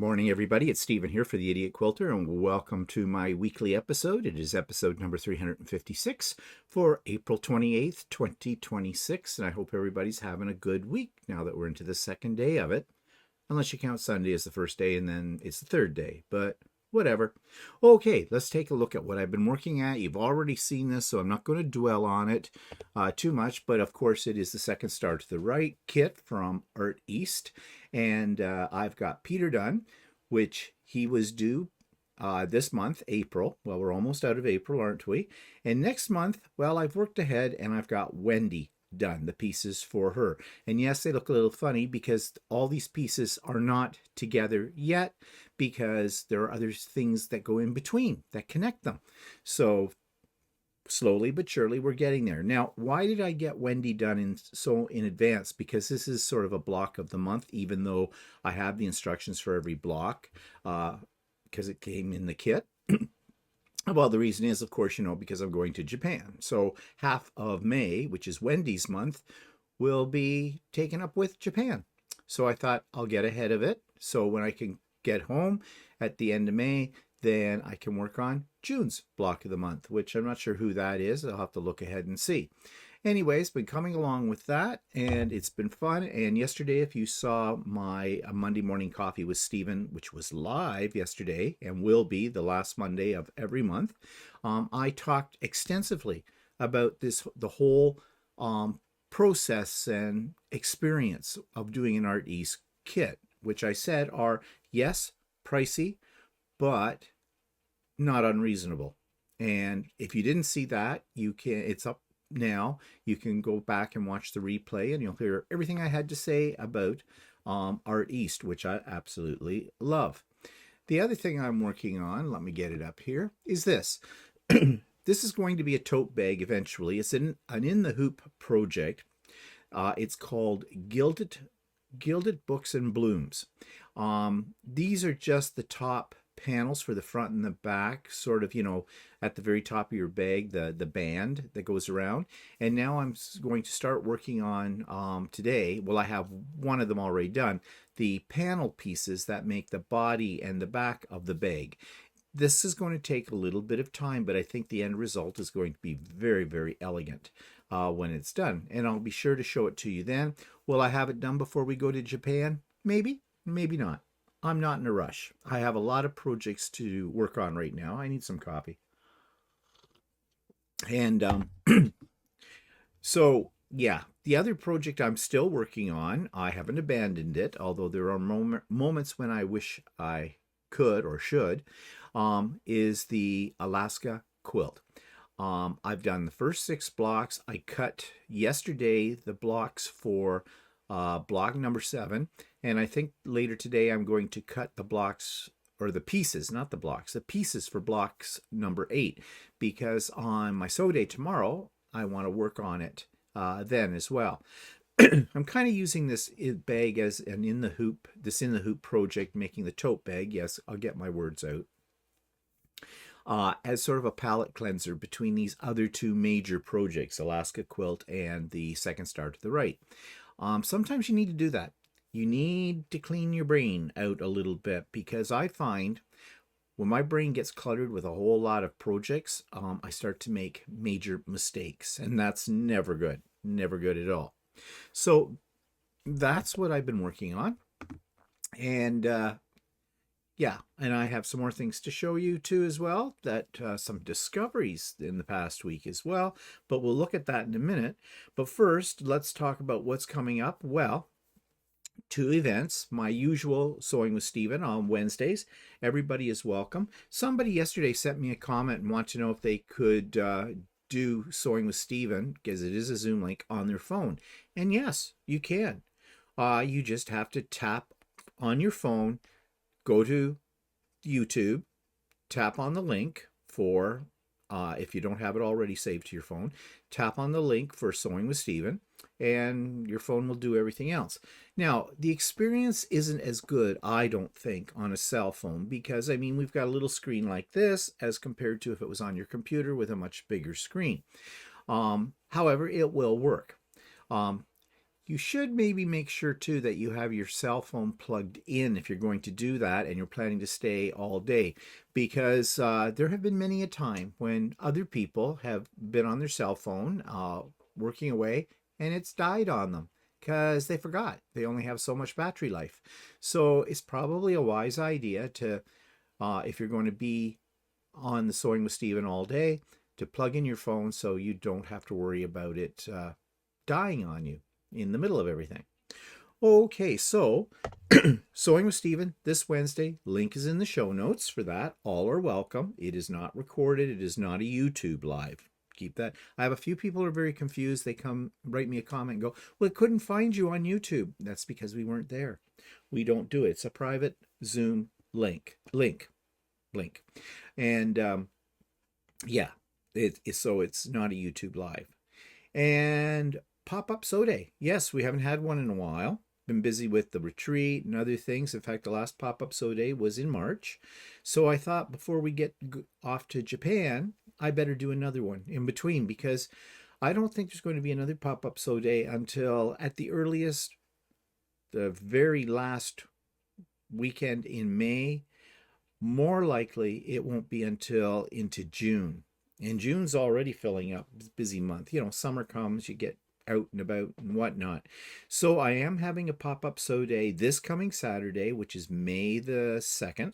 morning, everybody. It's Stephen here for the Idiot Quilter, and welcome to my weekly episode. It is episode number 356 for April 28th, 2026, and I hope everybody's having a good week now that we're into the second day of it, unless you count Sunday as the first day and then it's the third day, but whatever. Okay, let's take a look at what I've been working at. You've already seen this, so I'm not going to dwell on it too much, but of course it is the second star to the right kit from Art East, and I've got Peter done, which he was due this month, April. Well, we're almost out of April, aren't we? And next month, well, I've worked ahead and I've got Wendy done, the pieces for her. And yes, they look a little funny because all these pieces are not together yet because there are other things that go in between that connect them. So slowly but surely we're getting there. Now, why did I get Wendy done in advance? Because this is sort of a block of the month, even though I have the instructions for every block because it came in the kit. Well, the reason is, of course, because I'm going to Japan. So half of May, which is Wendy's month, will be taken up with Japan. So I thought I'll get ahead of it. So when I can get home at the end of May, then I can work on June's block of the month, which I'm not sure who that is. I'll have to look ahead and see. Anyways, been coming along with that, and it's been fun. And yesterday, if you saw my Monday morning coffee with Stephen, which was live yesterday and will be the last Monday of every month, I talked extensively about the whole process and experience of doing an Art East kit, which I said are, yes, pricey, but not unreasonable. And if you didn't see that, it's up now. You can go back and watch the replay and you'll hear everything I had to say about Art East, which I absolutely love. The other thing I'm working on, let me get it up here, is this. This is going to be a tote bag eventually. It's an in the hoop project. It's called Gilded Books and Blooms. These are just the top panels for the front and the back, sort of, at the very top of your bag, the band that goes around. And now I'm going to start working on today, well, I have one of them already done, the panel pieces that make the body and the back of the bag. This is going to take a little bit of time, but I think the end result is going to be very, very elegant when it's done. And I'll be sure to show it to you then. Will I have it done before we go to Japan? Maybe, maybe not. I'm not in a rush. I have a lot of projects to work on right now. I need some coffee. And so, yeah, the other project I'm still working on, I haven't abandoned it, although there are moments when I wish I could or should, is the Alaska quilt. I've done the first 6 blocks. I cut yesterday the blocks for block number 7, and I think later today I'm going to cut the blocks, or the pieces, not the blocks, the pieces for blocks number 8, because on my sew day tomorrow I want to work on it then as well. I'm kind of using this bag as an in the hoop project, making the tote bag. Yes, I'll get my words out. As sort of a palette cleanser between these other 2 major projects, Alaska Quilt and the second star to the right. Sometimes you need to do that. You need to clean your brain out a little bit, because I find when my brain gets cluttered with a whole lot of projects, I start to make major mistakes, and that's never good. Never good at all. So that's what I've been working on. And yeah, and I have some more things to show you too as well, that some discoveries in the past week as well, but we'll look at that in a minute. But first, let's talk about what's coming up. Well, 2 events, my usual Sewing with Stephen on Wednesdays. Everybody is welcome. Somebody yesterday sent me a comment and wanted to know if they could do Sewing with Stephen, because it is a Zoom link, on their phone. And yes, you can. You just have to tap on your phone, go to YouTube, tap on the link for, if you don't have it already saved to your phone, tap on the link for Sewing with Stephen, and your phone will do everything else. Now, the experience isn't as good, I don't think, on a cell phone, because, we've got a little screen like this as compared to if it was on your computer with a much bigger screen. However, it will work. You should maybe make sure too that you have your cell phone plugged in if you're going to do that and you're planning to stay all day, because there have been many a time when other people have been on their cell phone working away and it's died on them because they forgot. They only have so much battery life. So it's probably a wise idea to, if you're going to be on the Sewing with Stephen all day, to plug in your phone so you don't have to worry about it dying on you in the middle of everything. Okay, so Sewing with Stephen this Wednesday. Link is in the show notes for that. All are welcome. It is not recorded. It is not a YouTube live. Keep that. I have a few people who are very confused. They come write me a comment and go, well, I couldn't find you on YouTube. That's because we weren't there. We don't do it. It's a private Zoom link. And yeah, so it's not a YouTube live. And pop-up sew day. Yes, we haven't had one in a while. Been busy with the retreat and other things. In fact, the last pop-up sew day was in March. So I thought before we get off to Japan, I better do another one in between, because I don't think there's going to be another pop-up sew day until at the earliest, the very last weekend in May. More likely, it won't be until into June. And June's already filling up. It's a busy month. You know, summer comes, you get out and about and whatnot. So I am having a pop-up sew day this coming Saturday, which is May the 2nd,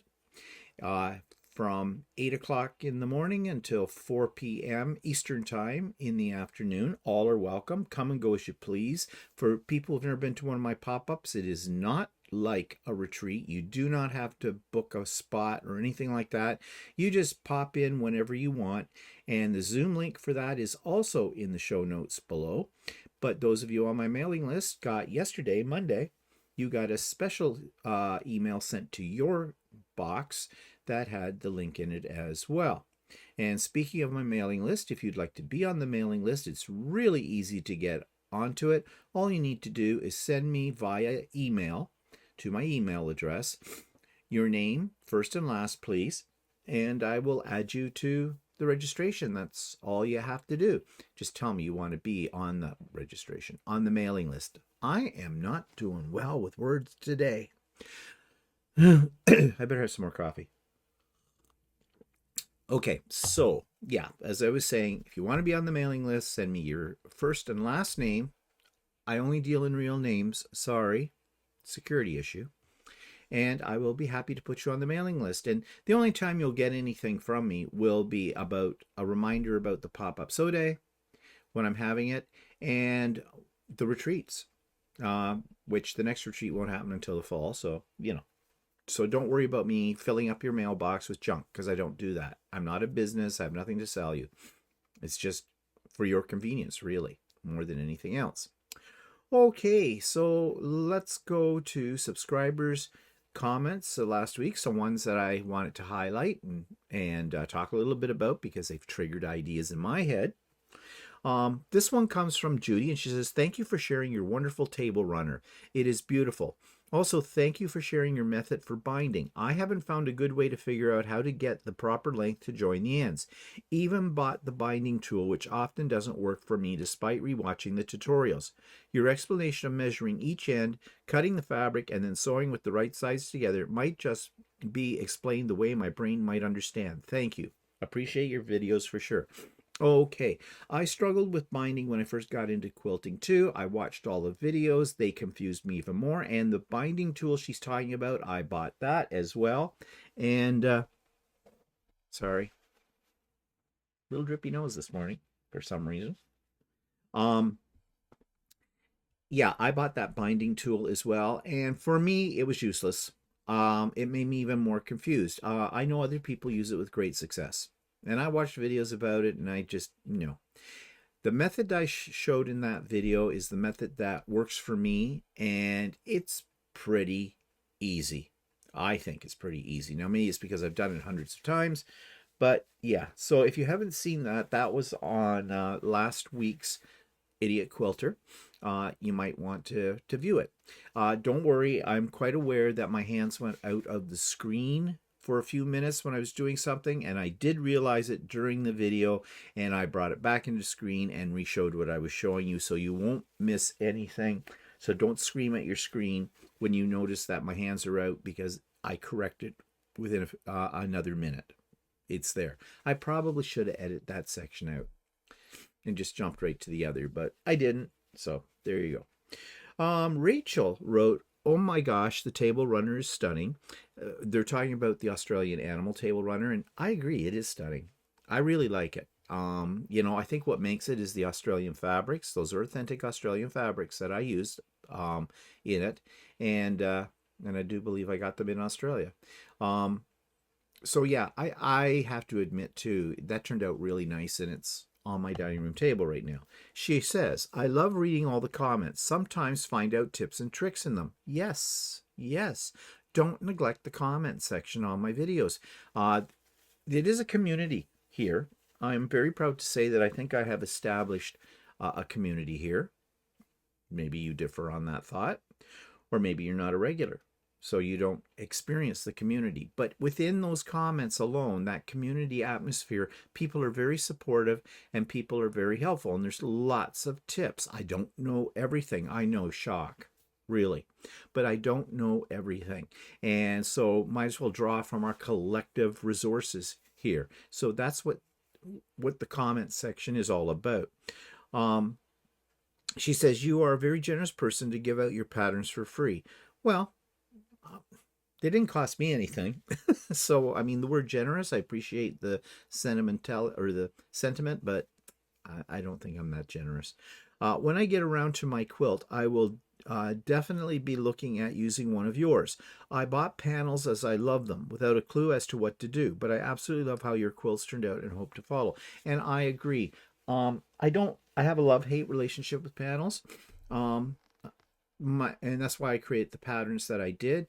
from 8 o'clock in the morning until 4 p.m. Eastern Time in the afternoon. All are welcome. Come and go as you please. For people who've never been to one of my pop-ups, it is not like a retreat. You do not have to book a spot or anything like that. You just pop in whenever you want. And the Zoom link for that is also in the show notes below. But those of you on my mailing list got yesterday, Monday, you got a special email sent to your box that had the link in it as well. And speaking of my mailing list, if you'd like to be on the mailing list, it's really easy to get onto it. All you need to do is send me via email to my email address your name, first and last, please, and I will add you to the registration. That's all you have to do. Just tell me you want to be on the registration, on the mailing list. I am not doing well with words today. I better have some more coffee. Okay, so yeah, as I was saying, if you want to be on the mailing list, send me your first and last name. I only deal in real names. Sorry, security issue. And I will be happy to put you on the mailing list. And the only time you'll get anything from me will be about a reminder about the pop-up sew day when I'm having it, and the retreats, which the next retreat won't happen until the fall. So, you know, so don't worry about me filling up your mailbox with junk, because I don't do that. I'm not a business. I have nothing to sell you. It's just for your convenience, really, more than anything else. Okay, so let's go to subscribers' comments last week, some ones that I wanted to highlight and talk a little bit about because they've triggered ideas in my head. This one comes from Judy, and she says, thank you for sharing your wonderful table runner. It is beautiful. Also, thank you for sharing your method for binding. I haven't found a good way to figure out how to get the proper length to join the ends. Even bought the binding tool, which often doesn't work for me despite rewatching the tutorials. Your explanation of measuring each end, cutting the fabric, and then sewing with the right sides together might just be explained the way my brain might understand. Thank you. Appreciate your videos for sure. Okay, I struggled with binding when I first got into quilting too. I watched all the videos. They confused me even more. And the binding tool she's talking about, I bought that as well. And, sorry, little drippy nose this morning for some reason. Yeah, I bought that binding tool as well. And for me, it was useless. It made me even more confused. I know other people use it with great success. And I watched videos about it, and I just, you know, the method I showed in that video is the method that works for me, and it's pretty easy. I think it's pretty easy. Now, maybe it's because I've done it hundreds of times, but yeah. So if you haven't seen that, that was on last week's Idiot Quilter. You might want to view it. Don't worry, I'm quite aware that my hands went out of the screen for a few minutes when I was doing something, and I did realize it during the video, and I brought it back into screen and re-showed what I was showing you, so you won't miss anything. So don't scream at your screen when you notice that my hands are out, because I corrected within another minute. It's there. I probably should have edited that section out and just jumped right to the other, but I didn't. So there you go. Rachel wrote, "Oh my gosh, the table runner is stunning." They're talking about the Australian animal table runner, and I agree, it is stunning. I really like it. I think what makes it is the Australian fabrics. Those are authentic Australian fabrics that I used in it, and I do believe I got them in Australia. So yeah, I have to admit too, that turned out really nice, and it's on my dining room table right now. She says, "I love reading all the comments. Sometimes find out tips and tricks in them." Yes, yes. Don't neglect the comment section on my videos. It is a community here. I'm very proud to say that I think I have established a community here. Maybe you differ on that thought, or maybe you're not a regular, so you don't experience the community. But within those comments alone, that community atmosphere, people are very supportive and people are very helpful. And there's lots of tips. I don't know everything. I know, shock, really, but I don't know everything. And so might as well draw from our collective resources here. So that's what the comment section is all about. She says, "You are a very generous person to give out your patterns for free." Well, they didn't cost me anything. So, I mean, the word generous, I appreciate the sentiment, but I don't think I'm that generous. When I get around to my quilt, I will definitely be looking at using one of yours. I bought panels as I love them, without a clue as to what to do, but I absolutely love how your quilts turned out and hope to follow. And I agree. I have a love-hate relationship with panels. And that's why I create the patterns that I did.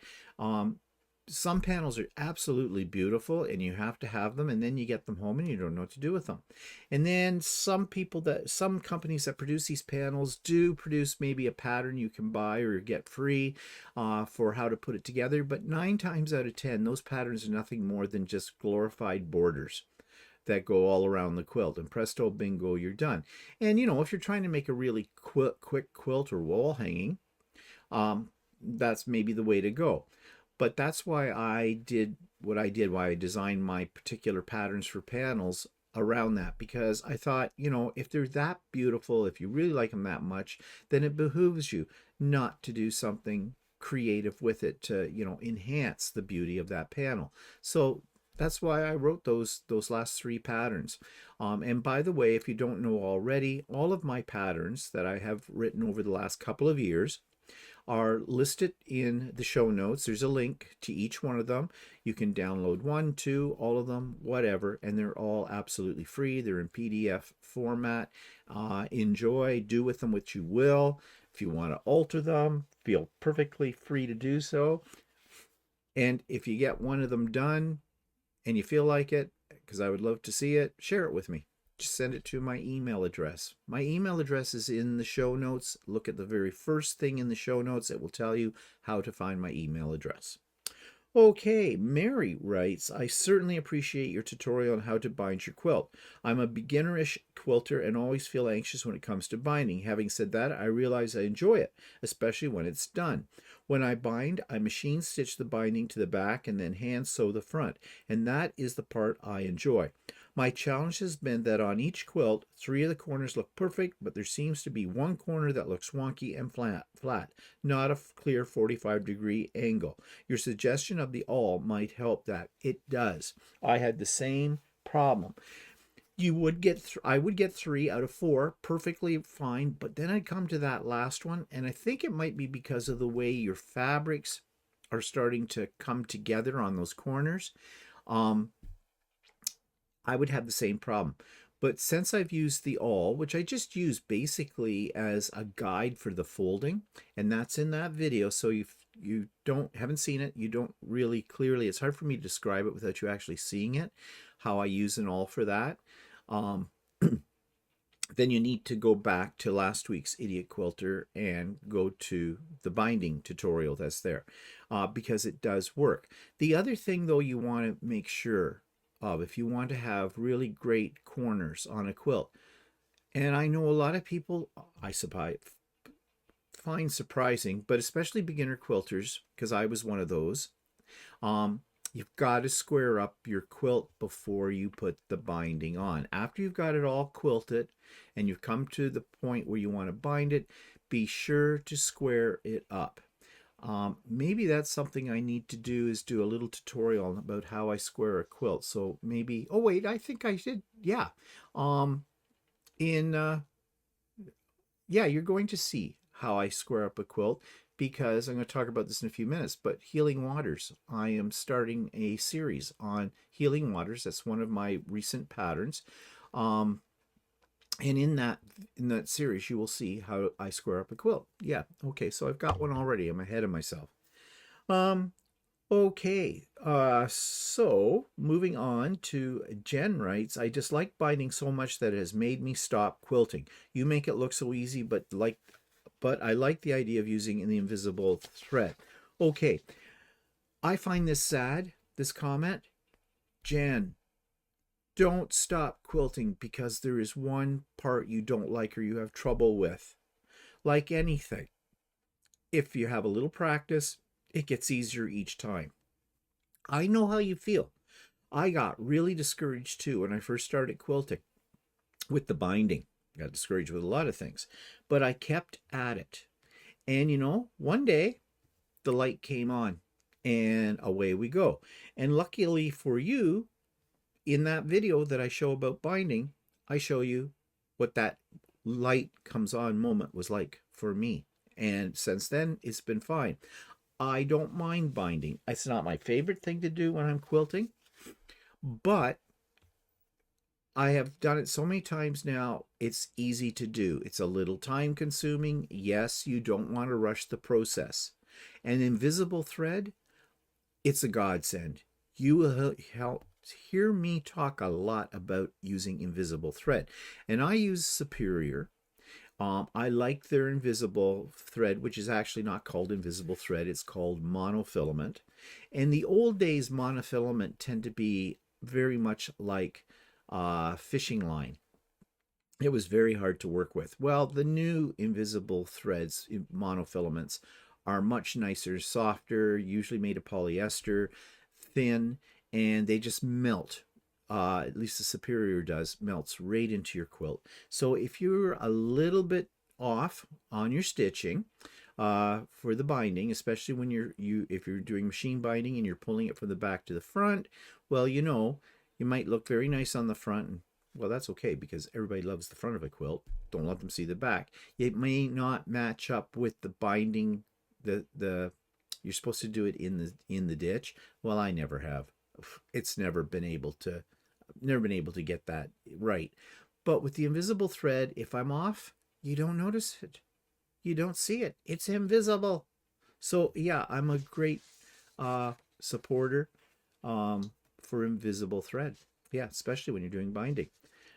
Some panels are absolutely beautiful and you have to have them, and then you get them home and you don't know what to do with them. And then some companies that produce these panels do produce maybe a pattern you can buy or get free for how to put it together. But 9 times out of 10, those patterns are nothing more than just glorified borders that go all around the quilt, and presto bingo, you're done. And if you're trying to make a really quick quilt or wall hanging, that's maybe the way to go. But that's why I did what I did, why I designed my particular patterns for panels around that, because I thought, if they're that beautiful, if you really like them that much, then it behooves you not to do something creative with it to, enhance the beauty of that panel. So that's why I wrote those last 3 patterns. And by the way, if you don't know already, all of my patterns that I have written over the last couple of years are listed in the show notes. There's a link to each one of them. You can download 1, 2, all of them, whatever, and they're all absolutely free. They're in PDF format. Enjoy, do with them what you will. If you want to alter them, feel perfectly free to do so. And if you get one of them done and you feel like it, because I would love to see it, share it with me. Just send it to my email address. My email address is in the show notes. Look at the very first thing in the show notes. It will tell you how to find my email address. Okay, Mary writes, "I certainly appreciate your tutorial on how to bind your quilt. I'm a beginnerish quilter and always feel anxious when it comes to binding. Having said that, I realize I enjoy it, especially when it's done. When I bind, I machine stitch the binding to the back and then hand sew the front, and that is the part I enjoy. My challenge has been that on each quilt, 3 of the corners look perfect, but there seems to be one corner that looks wonky and flat, not a clear 45-degree angle. Your suggestion of the awl might help that." It does. I had the same problem. I would get 3 out of 4 perfectly fine, but then I'd come to that last one, and I think it might be because of the way your fabrics are starting to come together on those corners. I would have the same problem. But since I've used the awl, which I just use basically as a guide for the folding, and that's in that video, so you haven't seen it, you don't really clearly, it's hard for me to describe it without you actually seeing it, how I use an awl for that. Then you need to go back to last week's Idiot Quilter and go to the binding tutorial that's there, because it does work. The other thing, though, you want to make sure of, if you want to have really great corners on a quilt, and I know a lot of people, I suppose, find surprising, but especially beginner quilters, because I was one of those, you've got to square up your quilt before you put the binding on. After you've got it all quilted and you've come to the point where you want to bind it, be sure to square it up. Maybe that's something I need to do, is do a little tutorial about how I square a quilt. So maybe, oh wait, I think I did. Yeah. Yeah, you're going to see how I square up a quilt, because I'm going to talk about this in a few minutes. But Healing Waters, I am starting a series on Healing Waters. That's one of my recent patterns. And in that series, you will see how I square up a quilt. Yeah, okay, so I've got one already. I'm ahead of myself. Okay, so moving on to Jen writes, I dislike binding so much that it has made me stop quilting. You make it look so easy, but I like the idea of using the invisible thread. Okay, I find this sad, this comment. Jen, don't stop quilting because there is one part you don't like or you have trouble with. Like anything, if you have a little practice, it gets easier each time. I know how you feel. I got really discouraged too when I first started quilting with the binding. I got discouraged with a lot of things, but I kept at it. And you know, one day the light came on and away we go. And luckily for you, in that video that I show about binding, I show you what that light comes on moment was like for me. And since then, it's been fine. I don't mind binding. It's not my favorite thing to do when I'm quilting, but I have done it so many times now, it's easy to do. It's a little time consuming. Yes, you don't want to rush the process. And invisible thread, it's a godsend. You will hear me talk a lot about using invisible thread. And I use Superior. I like their invisible thread, which is actually not called invisible thread. It's called monofilament. In the old days, monofilament tend to be very much like fishing line. It was very hard to work with. Well, the new invisible threads, monofilaments, are much nicer, softer, usually made of polyester, thin, and they just melt. At least the Superior does, melts right into your quilt. So if you're a little bit off on your stitching for the binding, especially when if you're doing machine binding and you're pulling it from the back to the front, well, you know, you might look very nice on the front. And, well, that's okay, because everybody loves the front of a quilt. Don't let them see the back. It may not match up with the binding. You're supposed to do it in the ditch. Well, I never have. It's never been able to get that right. But with the invisible thread, if I'm off, you don't notice it. You don't see it. It's invisible. So yeah, I'm a great supporter for invisible thread. Yeah, especially when you're doing binding.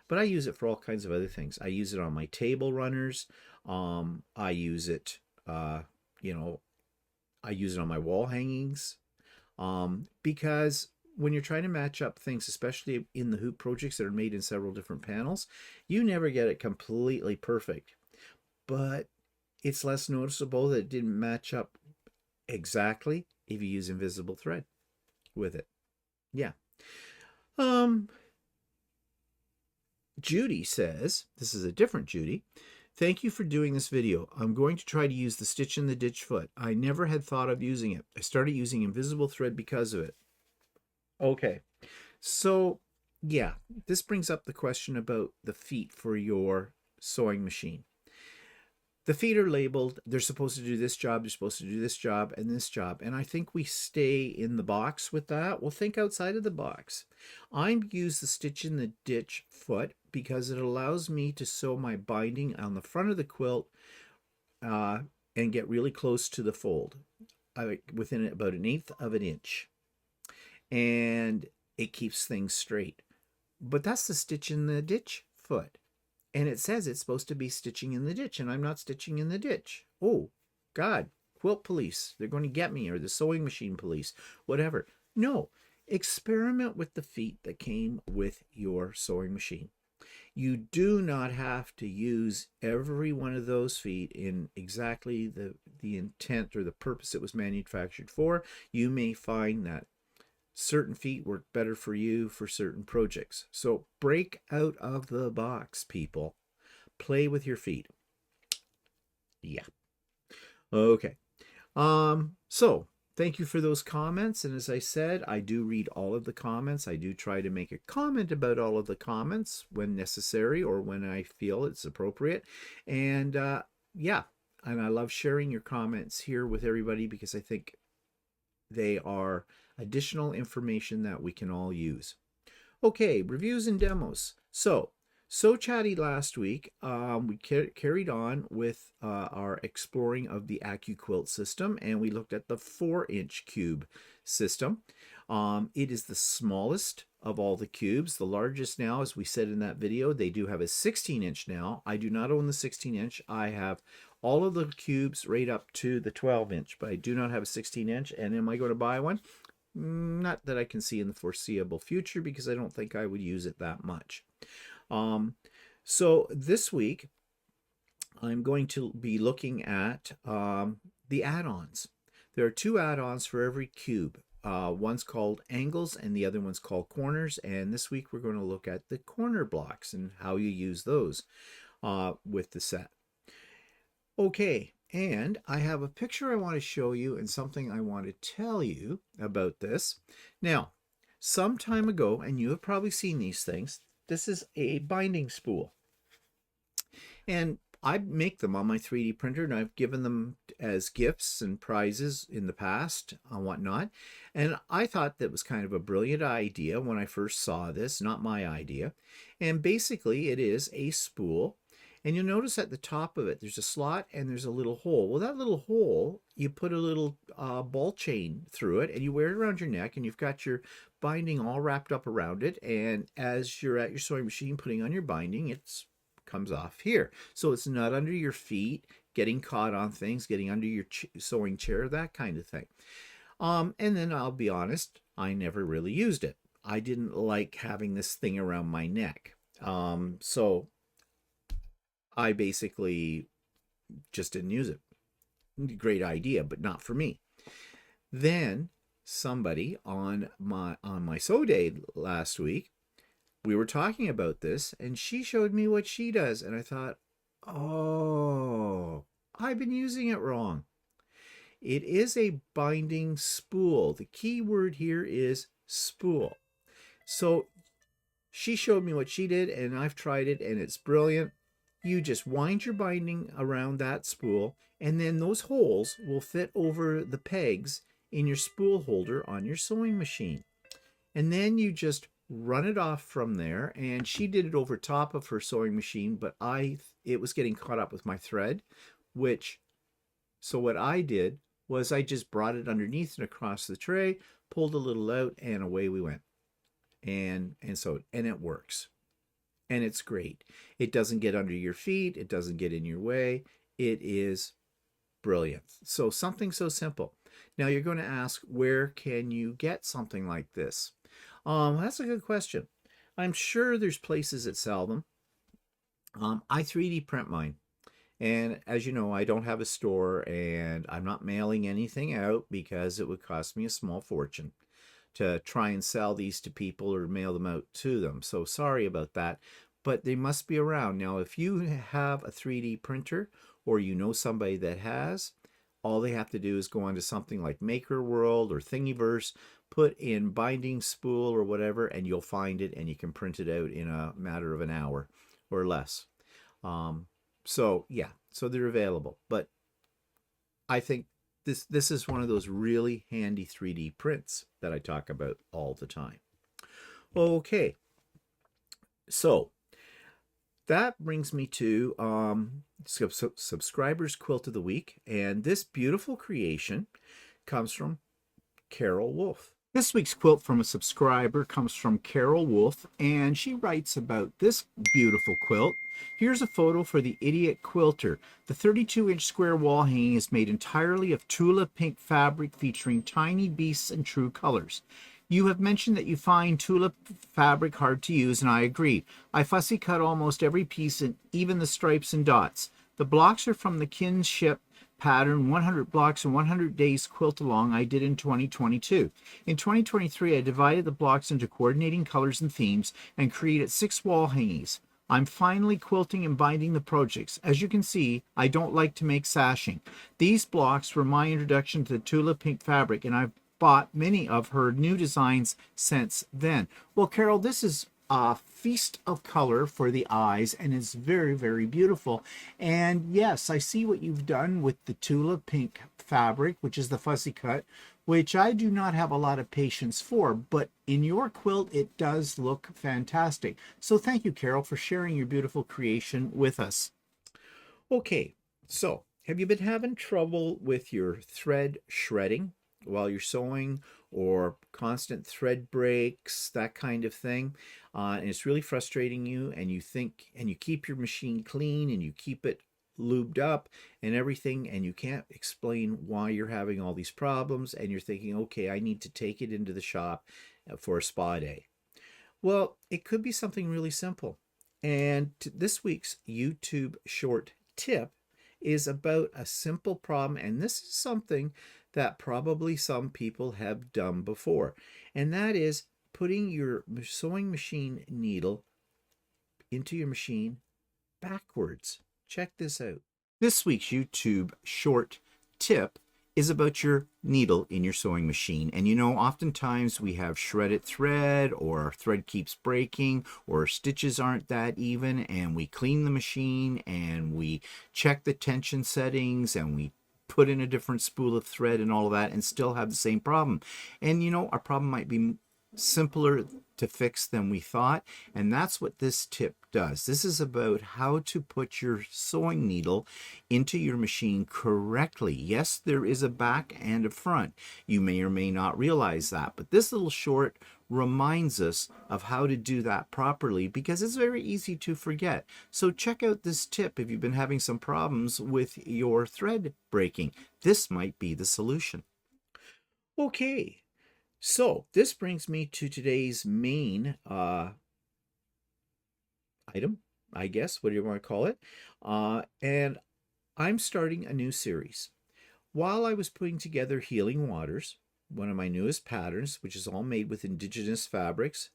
But I use it for all kinds of other things. I use it on my table runners. I use it, you know, I use it on my wall hangings. Because when you're trying to match up things, especially in the hoop projects that are made in several different panels, you never get it completely perfect. But it's less noticeable that it didn't match up exactly if you use invisible thread with it. Yeah. Judy says, this is a different Judy. Thank you for doing this video. I'm going to try to use the stitch in the ditch foot. I never had thought of using it. I started using invisible thread because of it. Okay, so yeah, this brings up the question about the feet for your sewing machine. The feet are labeled. They're supposed to do this job, they're supposed to do this job, and this job. And I think we stay in the box with that. We'll think outside of the box. I use the stitch in the ditch foot because it allows me to sew my binding on the front of the quilt and get really close to the fold, within about 1/8 of an inch. And it keeps things straight. But that's the stitch in the ditch foot. And it says it's supposed to be stitching in the ditch, and I'm not stitching in the ditch. Oh, God, quilt police, they're going to get me, or the sewing machine police, whatever. No, experiment with the feet that came with your sewing machine. You do not have to use every one of those feet in exactly the intent or the purpose it was manufactured for. You may find that certain feet work better for you for certain projects. So break out of the box, people. Play with your feet. Yeah. Okay. So thank you for those comments. And as I said, I do read all of the comments. I do try to make a comment about all of the comments when necessary or when I feel it's appropriate. And yeah, and I love sharing your comments here with everybody because I think they are additional information that we can all use. Okay, reviews and demos. So Chatty last week, we carried on with our exploring of the Accuquilt system, and we looked at the 4-inch Qube system. It is the smallest of all the cubes. The largest now, as we said in that video, they do have a 16-inch now. I do not own the 16-inch. I have all of the cubes right up to the 12-inch, but I do not have a 16-inch. And am I going to buy one? Not that I can see in the foreseeable future, because I don't think I would use it that much. So this week, I'm going to be looking at the add-ons. There are 2 add-ons for every cube. One's called angles and the other one's called corners. And this week we're going to look at the corner blocks and how you use those with the set. Okay, and I have a picture I want to show you and something I want to tell you about this. Now, some time ago, and you have probably seen these things, this is a binding spool. And I make them on my 3D printer, and I've given them as gifts and prizes in the past and whatnot. And I thought that was kind of a brilliant idea when I first saw this, not my idea. And basically it is a spool. And you'll notice at the top of it, there's a slot and there's a little hole. Well, that little hole, you put a little ball chain through it and you wear it around your neck, and you've got your binding all wrapped up around it. And as you're at your sewing machine putting on your binding, it comes off here. So it's not under your feet, getting caught on things, getting under your sewing chair, that kind of thing. And then I'll be honest, I never really used it. I didn't like having this thing around my neck. So I basically just didn't use it. Great idea, but not for me. Then somebody on my sew day last week, we were talking about this, and she showed me what she does, and I thought, oh, I've been using it wrong. It is a binding spool. The key word here is spool. So she showed me what she did, and I've tried it, and it's brilliant. You just wind your binding around that spool, and then those holes will fit over the pegs in your spool holder on your sewing machine. And then you just run it off from there. And she did it over top of her sewing machine, but it was getting caught up with my thread, so what I did was I just brought it underneath and across the tray, pulled a little out, and away we went. And it works. And it's great. It doesn't get under your feet. It doesn't get in your way. It is brilliant. So something so simple. Now you're going to ask, where can you get something like this? That's a good question. I'm sure there's places that sell them. I 3D print mine. And as you know, I don't have a store, and I'm not mailing anything out because it would cost me a small fortune to try and sell these to people or mail them out to them. So sorry about that, but they must be around. Now, if you have a 3D printer or you know somebody that has, all they have to do is go onto something like Maker World or Thingiverse, put in binding spool or whatever, and you'll find it, and you can print it out in a matter of an hour or less. So yeah, so they're available. But I think this is one of those really handy 3D prints that I talk about all the time. Okay, so that brings me to subscribers quilt of the week, and this beautiful creation comes from Carol Wolf. This week's quilt from a subscriber comes from Carol Wolf, and she writes about this beautiful quilt. Here's a photo for the Idiot Quilter. The 32-inch square wall hanging is made entirely of Tula pink fabric featuring tiny beasts and true colors. You have mentioned that you find tulip fabric hard to use, and I agree. I fussy cut almost every piece, and even the stripes and dots. The blocks are from the kinship pattern 100 blocks in 100 days quilt along I did in 2022. In 2023, I divided the blocks into coordinating colors and themes and created 6 wall hangings. I'm finally quilting and binding the projects. As you can see, I don't like to make sashing. These blocks were my introduction to the tulip pink fabric, and I've bought many of her new designs since then. Well, Carol, this is a feast of color for the eyes, and it's very, very beautiful. And yes, I see what you've done with the tulip pink fabric, which is the fussy cut, which I do not have a lot of patience for, but in your quilt it does look fantastic. So thank you, Carol, for sharing your beautiful creation with us. Okay, so have you been having trouble with your thread shredding while you're sewing, or constant thread breaks, that kind of thing? And it's really frustrating you, and you think, and you keep your machine clean and you keep it lubed up and everything, and you can't explain why you're having all these problems, and you're thinking, okay, I need to take it into the shop for a spa day. Well, it could be something really simple. And this week's YouTube short tip is about a simple problem, and this is something that probably some people have done before, and that is putting your sewing machine needle into your machine backwards. Check this out. This week's YouTube short tip is about your needle in your sewing machine. And you know, oftentimes we have shredded thread, or our thread keeps breaking, or stitches aren't that even, and we clean the machine and we check the tension settings and we put in a different spool of thread and all of that, and still have the same problem. And you know, our problem might be simpler to fix than we thought, and that's what this tip does. This is about how to put your sewing needle into your machine correctly. Yes, there is a back and a front. You may or may not realize that, but this little short reminds us of how to do that properly, because it's very easy to forget. So check out this tip if you've been having some problems with your thread breaking. This might be the solution. Okay, so this brings me to today's main item, I guess, what do you want to call it? And I'm starting a new series. While I was putting together Healing Waters, one of my newest patterns, which is all made with indigenous fabrics,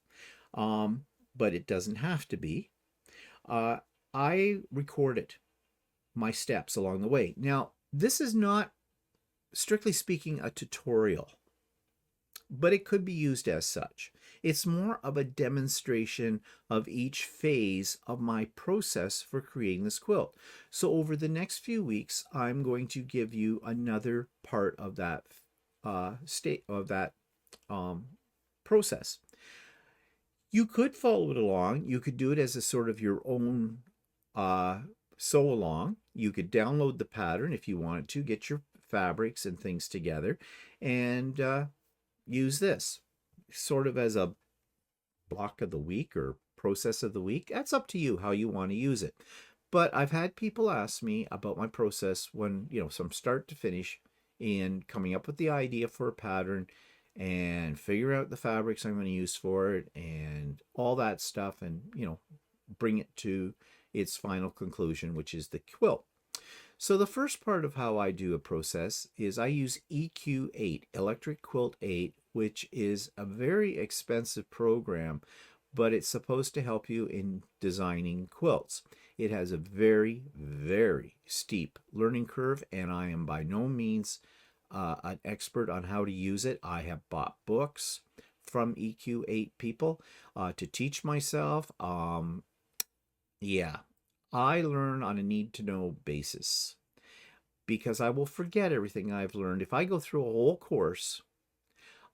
but it doesn't have to be, I recorded my steps along the way. Now, this is not, strictly speaking, a tutorial, but it could be used as such. It's more of a demonstration of each phase of my process for creating this quilt. So over the next few weeks, I'm going to give you another part of that process. You could follow it along. You could do it as a sort of your own sew along. You could download the pattern if you wanted to, get your fabrics and things together, and use this sort of as a block of the week or process of the week. That's up to you how you want to use it. But I've had people ask me about my process when, you know, from start to finish in coming up with the idea for a pattern and figure out the fabrics I'm going to use for it and all that stuff, and, you know, bring it to its final conclusion, which is the quilt. So the first part of how I do a process is I use EQ8, Electric Quilt 8, which is a very expensive program, but it's supposed to help you in designing quilts. It has a very, very steep learning curve, and I am by no means an expert on how to use it. I have bought books from EQ8 people to teach myself. Yeah, I learn on a need-to-know basis, because I will forget everything I've learned. If I go through a whole course,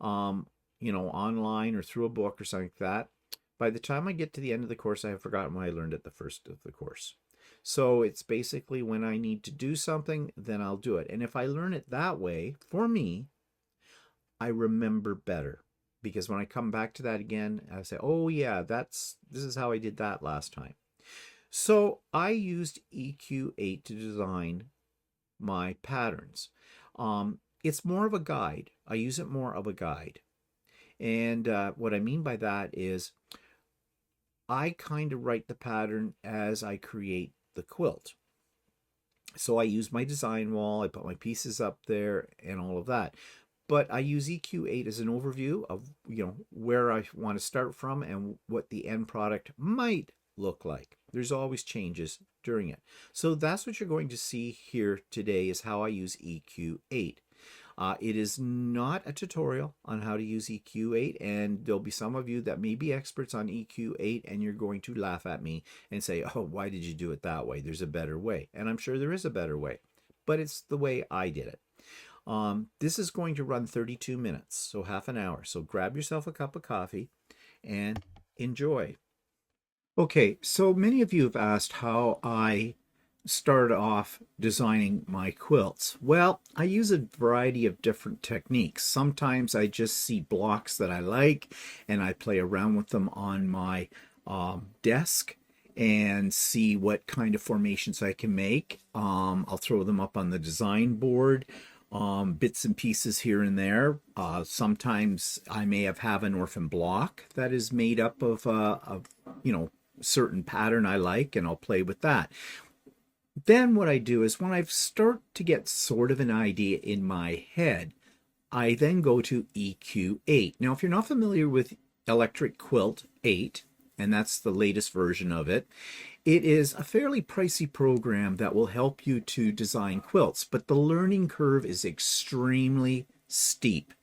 you know, online or through a book or something like that, by the time I get to the end of the course, I have forgotten what I learned at the first of the course. So it's basically when I need to do something, then I'll do it. And if I learn it that way, for me, I remember better. Because when I come back to that again, I say, oh yeah, this is how I did that last time. So I used EQ8 to design my patterns. It's more of a guide. I use it more of a guide. And what I mean by that is I kind of write the pattern as I create the quilt. So I use my design wall, I put my pieces up there and all of that. But I use EQ8 as an overview of, where I want to start from and what the end product might look like. There's always changes during it. So that's what you're going to see here today, is how I use EQ8. It is not a tutorial on how to use EQ8, and there'll be some of you that may be experts on EQ8 and you're going to laugh at me and say, oh, why did you do it that way? There's a better way. And I'm sure there is a better way, but it's the way I did it. This is going to run 32 minutes, so half an hour. So grab yourself a cup of coffee and enjoy. Okay, so many of you have asked how I start off designing my quilts. Well, I use a variety of different techniques. Sometimes I just see blocks that I like and I play around with them on my desk and see what kind of formations I can make. I'll throw them up on the design board, bits and pieces here and there. Sometimes I may have an orphan block that is made up of certain pattern I like, and I'll play with that. Then what I do is when I start to get sort of an idea in my head, I then go to EQ8. Now, if you're not familiar with Electric Quilt 8, and that's the latest version of it, it is a fairly pricey program that will help you to design quilts, but the learning curve is extremely steep.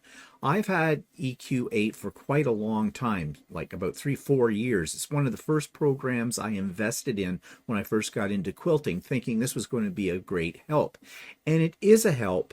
I've had EQ8 for quite a long time, like about 3-4 years. It's one of the first programs I invested in when I first got into quilting, thinking this was going to be a great help. And it is a help,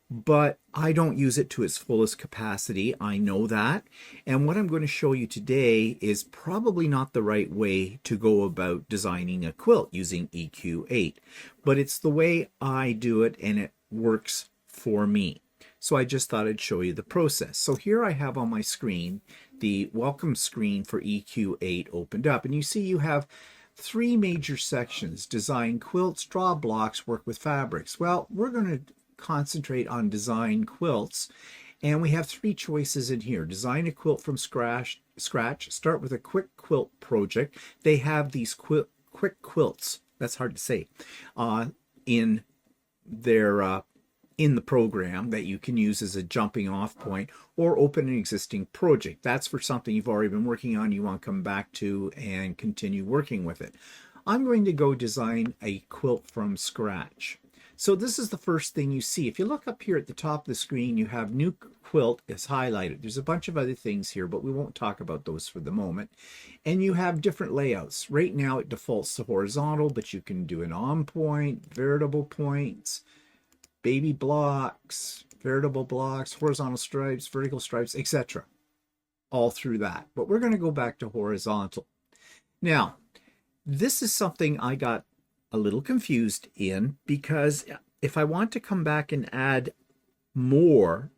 but I don't use it to its fullest capacity. I know that. And what I'm going to show you today is probably not the right way to go about designing a quilt using EQ8, but it's the way I do it and it works for me. So I just thought I'd show you the process. So here I have on my screen the welcome screen for EQ8 opened up, and you see you have 3 major sections: design quilts, draw blocks, work with fabrics. Well, we're going to concentrate on design quilts, and we have 3 choices in here. Design a quilt from scratch, start with a quick quilt project. They have these quick quilts, that's hard to say, in their in the program that you can use as a jumping off point, or open an existing project. That's for something you've already been working on, you want to come back to and continue working with it. I'm going to go design a quilt from scratch. So this is the first thing you see. If you look up here at the top of the screen, you have new quilt is highlighted. There's a bunch of other things here, but we won't talk about those for the moment. And you have different layouts. Right now it defaults to horizontal, but you can do an on point, veritable points, baby blocks, veritable blocks, horizontal stripes, vertical stripes, etc. All through that. But we're going to go back to horizontal. Now, this is something I got a little confused in, because if I want to come back and add more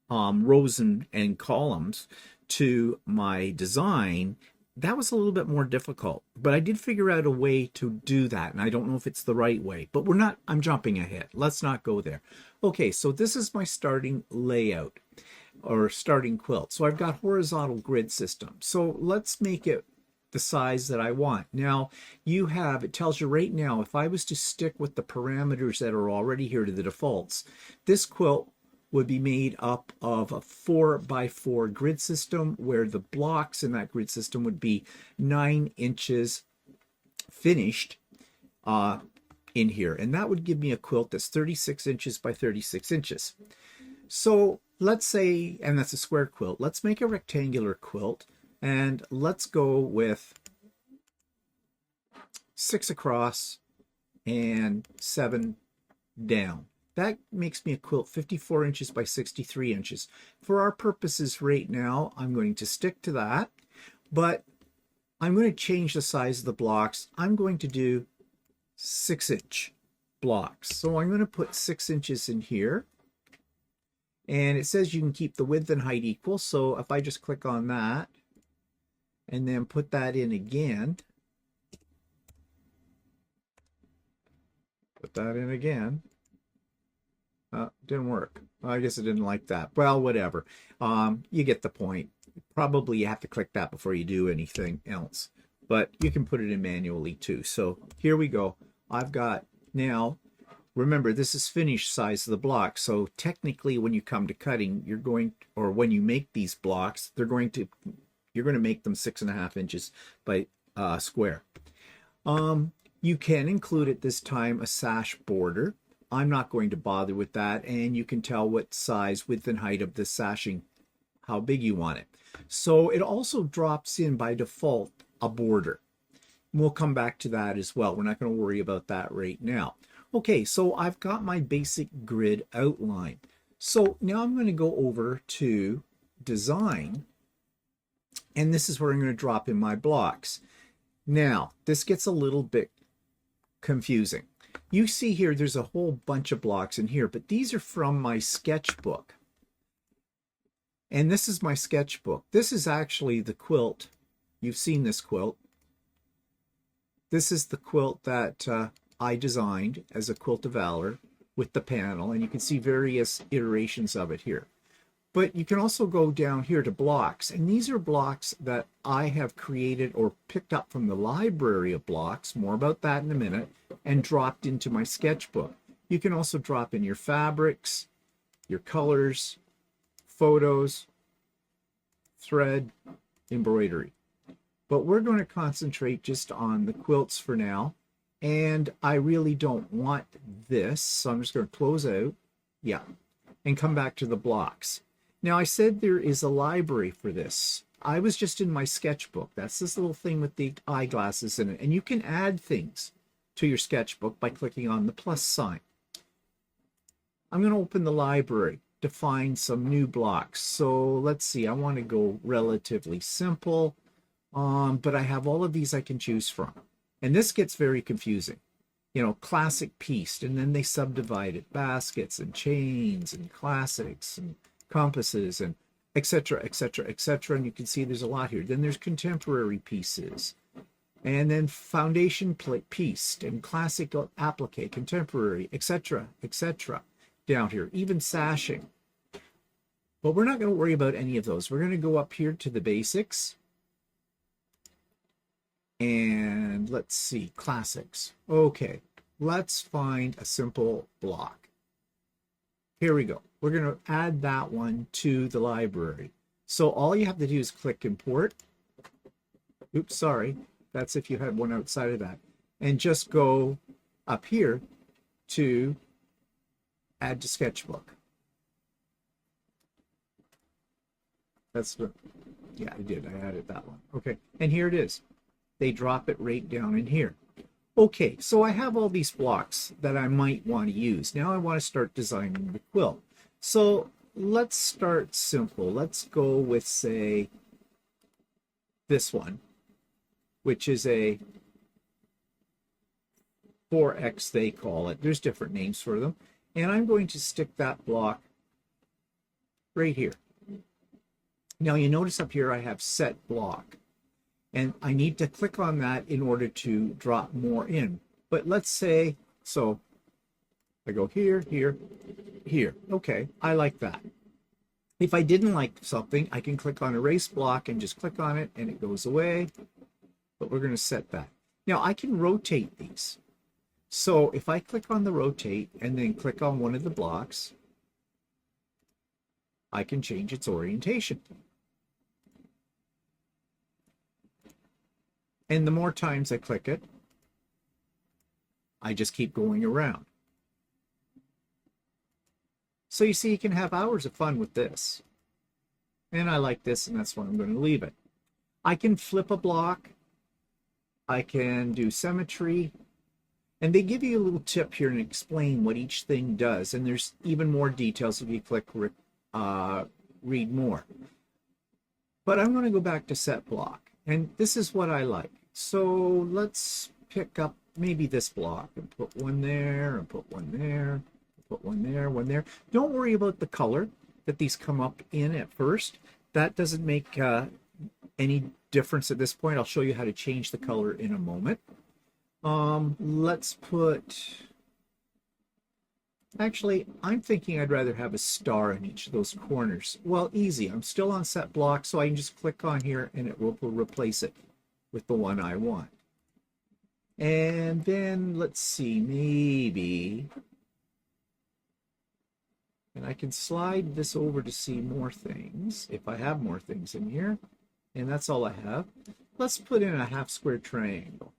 rows and columns to my design, that was a little bit more difficult, but I did figure out a way to do that, and I don't know if it's the right way, but I'm jumping ahead. Let's not go there. Okay, so this is my starting layout or starting quilt. So I've got horizontal grid system. So let's make it the size that I want. Now it tells you right now, if I was to stick with the parameters that are already here to the defaults, this quilt would be made up of a 4x4 grid system, where the blocks in that grid system would be 9 inches finished in here. And that would give me a quilt that's 36 inches by 36 inches. So let's say, and that's a square quilt, let's make a rectangular quilt, and let's go with 6 across and 7 down. That makes me a quilt 54 inches by 63 inches. For our purposes right now, I'm going to stick to that, but I'm going to change the size of the blocks. I'm going to do 6-inch blocks. So I'm going to put 6 inches in here. And it says you can keep the width and height equal. So if I just click on that and then put that in again, didn't work. I guess it didn't like that. Well, whatever. You get the point. Probably you have to click that before you do anything else. But you can put it in manually too. So here we go. I've got now, remember, this is finished size of the block. So technically when you come to cutting, you're going, or when you make these blocks, you're going to make them 6.5 inches by square. You can include at this time a sash border. I'm not going to bother with that, and you can tell what size, width, and height of the sashing, how big you want it. So it also drops in by default a border. We'll come back to that as well. We're not going to worry about that right now. Okay, so I've got my basic grid outline. So now I'm going to go over to Design, and this is where I'm going to drop in my blocks. Now, this gets a little bit confusing. You see here, there's a whole bunch of blocks in here, but these are from my sketchbook. And this is my sketchbook. This is actually the quilt. You've seen this quilt. This is the quilt that I designed as a quilt of valor with the panel, and you can see various iterations of it here. But you can also go down here to blocks, and these are blocks that I have created or picked up from the library of blocks, more about that in a minute, and dropped into my sketchbook. You can also drop in your fabrics, your colors, photos, thread, embroidery. But we're going to concentrate just on the quilts for now, and I really don't want this, so I'm just going to close out, yeah, and come back to the blocks. Now, I said there is a library for this. I was just in my sketchbook. That's this little thing with the eyeglasses in it. And you can add things to your sketchbook by clicking on the plus sign. I'm going to open the library to find some new blocks. So let's see. I want to go relatively simple, but I have all of these I can choose from. And this gets very confusing. You know, classic pieced, and then they subdivide it. Baskets and chains and classics and compasses and etc, etc, etc, and you can see there's a lot here. Then there's contemporary pieces, and then foundation pieced and classic applique, contemporary, etc, etc, down here, even sashing. But we're not going to worry about any of those. We're going to go up here to the basics, and let's see, classics. Okay, let's find a simple block. Here we go. We're going to add that one to the library. So all you have to do is click import. Oops, sorry. That's if you had one outside of that. And just go up here to add to sketchbook. That's the, yeah, I did. I added that one. Okay. And here it is. They drop it right down in here. Okay, so I have all these blocks that I might want to use. Now I want to start designing the quilt. So let's start simple. Let's go with, say, this one, which is a 4X, they call it. There's different names for them. And I'm going to stick that block right here. Now you notice up here I have set block. And I need to click on that in order to drop more in. But let's say, so I go here, here, here. Okay, I like that. If I didn't like something, I can click on erase block and just click on it and it goes away. But we're going to set that. Now I can rotate these. So if I click on the rotate and then click on one of the blocks, I can change its orientation. And the more times I click it, I just keep going around. So you see, you can have hours of fun with this. And I like this, and that's why I'm going to leave it. I can flip a block. I can do symmetry. And they give you a little tip here and explain what each thing does. And there's even more details if you click read more. But I'm going to go back to set block. And this is what I like. So let's pick up maybe this block and put one there and put one there, put one there, one there. Don't worry about the color that these come up in at first. That doesn't make any difference at this point. I'll show you how to change the color in a moment. Let's put Actually, I'm thinking I'd rather have a star in each of those corners. Well, easy. I'm still on set block, so I can just click on here and it will replace it with the one I want. And then let's see, maybe, and I can slide this over to see more things if I have more things in here. And that's all I have. Let's put in a half square triangle.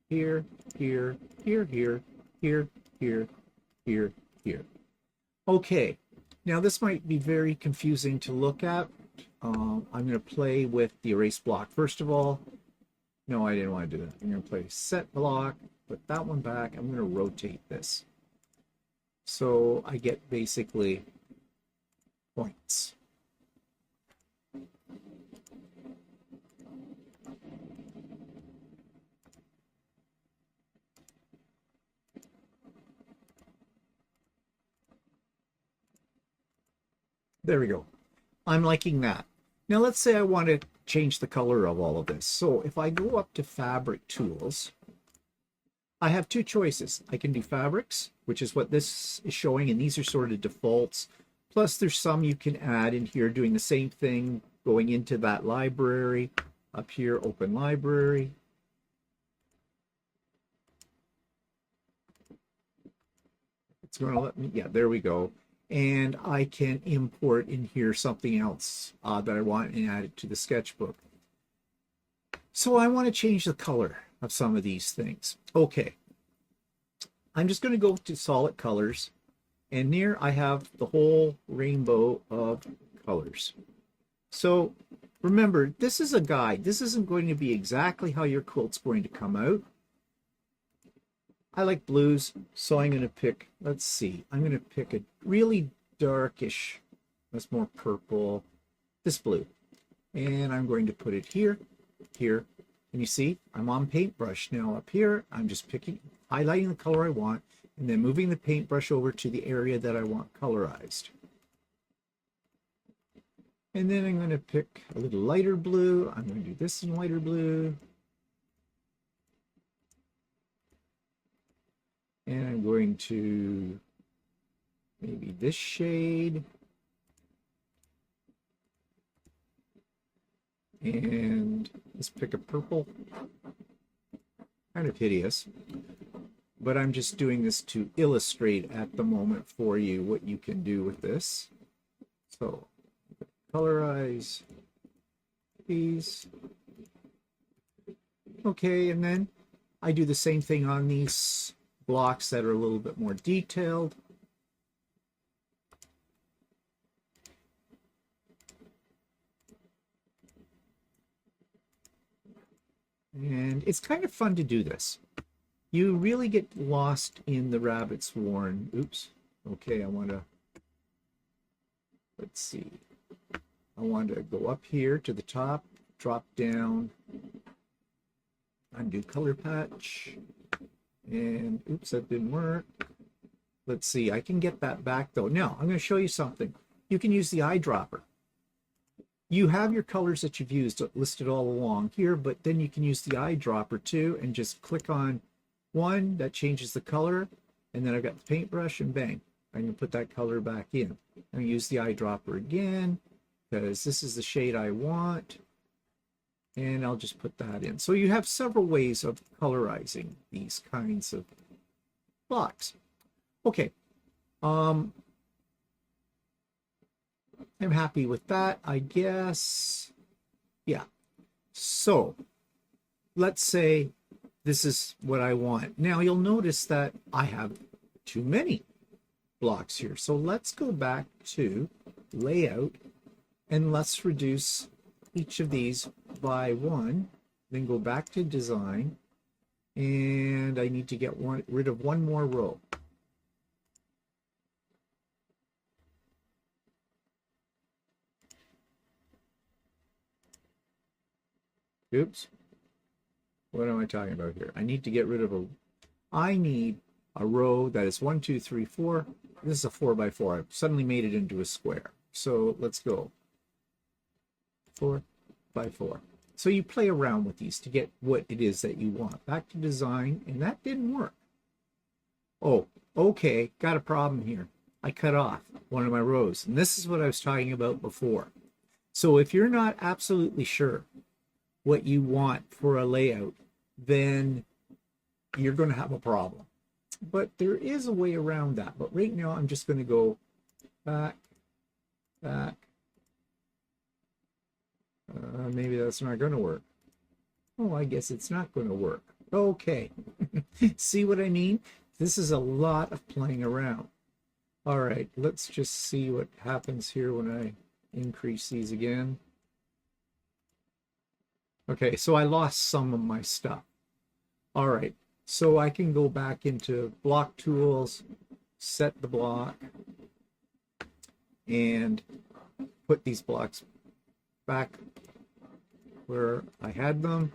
Here, here, here, here, here, here, here, here. Okay, now this might be very confusing to look at. I'm going to play with the erase block. First of all, no, I didn't want to do that. I'm going to play set block, put that one back. I'm going to rotate this. So I get basically points. There we go. I'm liking that. Now let's say I want to change the color of all of this. So if I go up to fabric tools, I have two choices. I can do fabrics, which is what this is showing, and these are sort of defaults. Plus there's some you can add in here doing the same thing, going into that library. Up here, open library. It's going to let me, yeah, there we go. And I can import in here something else that I want and add it to the sketchbook. So I want to change the color of some of these things. Okay, I'm just going to go to solid colors, and here I have the whole rainbow of colors. So remember, this is a guide. This isn't going to be exactly how your quilt's going to come out. I like blues, so I'm going to pick, let's see, I'm going to pick a really darkish, that's more purple, this blue. And I'm going to put it here, here. And you see, I'm on paintbrush now up here. I'm just picking, highlighting the color I want, and then moving the paintbrush over to the area that I want colorized. And then I'm going to pick a little lighter blue. I'm going to do this in lighter blue. And I'm going to maybe this shade. And let's pick a purple. Kind of hideous. But I'm just doing this to illustrate at the moment for you what you can do with this. So, colorize these. Okay, and then I do the same thing on these blocks that are a little bit more detailed. And it's kind of fun to do this. You really get lost in the rabbit's warren. Oops. Okay, I want to, let's see. I want to go up here to the top, drop down, undo color patch. And oops, that didn't work. Let's see, I can get that back though. Now, I'm going to show you something. You can use the eyedropper. You have your colors that you've used listed all along here, but then you can use the eyedropper too and just click on one that changes the color. And then I've got the paintbrush and bang, I can put that color back in. I'm going to use the eyedropper again because this is the shade I want. And I'll just put that in. So you have several ways of colorizing these kinds of blocks. Okay. I'm happy with that, I guess. Yeah. So let's say this is what I want. Now you'll notice that I have too many blocks here. So let's go back to layout and let's reduce each of these by one, then go back to design, and I need to get rid of one more row. Oops. What am I talking about here? I need to get rid of I need a row that is 1, 2, 3, 4. This is a 4 by 4. I've suddenly made it into a square. So let's go 4 by 4. So you play around with these to get what it is that you want. Back to design, and that didn't work. Oh, Okay, got a problem here. I cut off one of my rows, and this is what I was talking about before. So if you're not absolutely sure what you want for a layout, then you're going to have a problem. But there is a way around that. But right now, I'm just going to go back, back. Maybe that's not going to work. Oh, I guess it's not going to work. Okay. See what I mean? This is a lot of playing around. All right, let's just see what happens here when I increase these again. Okay, so I lost some of my stuff. All right, so I can go back into block tools, set the block, and put these blocks back where I had them.